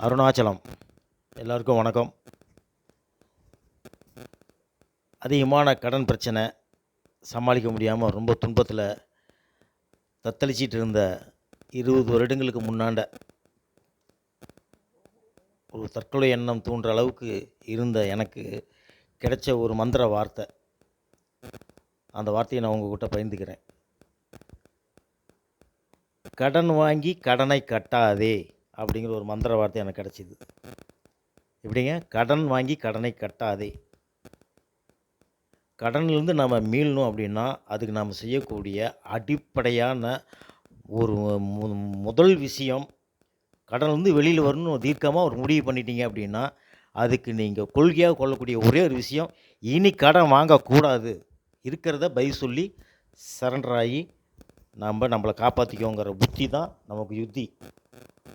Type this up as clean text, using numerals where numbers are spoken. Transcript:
அருணாச்சலம். எல்லோருக்கும் வணக்கம். அதிகமான கடன் பிரச்சனை சமாளிக்க முடியாமல் ரொம்ப துன்பத்தில் தத்தளிச்சிட்டு இருந்த 20 வருடங்களுக்கு முன்னாண்ட ஒரு தற்கொலை எண்ணம் தூண்டுற அளவுக்கு இருந்த எனக்கு கிடைச்ச ஒரு மந்திர வார்த்தை. அந்த வார்த்தையை நான் உங்கள்கிட்ட பகிர்ந்துக்கிறேன். கடன் வாங்கி கடனை கட்டாதே அப்படிங்கிற ஒரு மந்திர வார்த்தை எனக்கு கிடச்சிது. எப்படிங்க? கடன் வாங்கி கடனை கட்டாதே. கடன்லேருந்து நம்ம மீளணும் அப்படின்னா அதுக்கு நாம் செய்யக்கூடிய அடிப்படையான ஒரு முதல் விஷயம், கடன்லேருந்து வெளியில் வரணும் தீர்க்கமாக ஒரு முடிவு பண்ணிட்டீங்க அப்படின்னா அதுக்கு நீங்கள் கொள்கையாக கொள்ளக்கூடிய ஒரே ஒரு விஷயம், இனி கடன் வாங்கக்கூடாது, இருக்கிறத பதில் சொல்லி சரண்டர் ஆகி நம்மளை காப்பாற்றிக்கோங்கிற புத்தி தான் நமக்கு யுத்தி.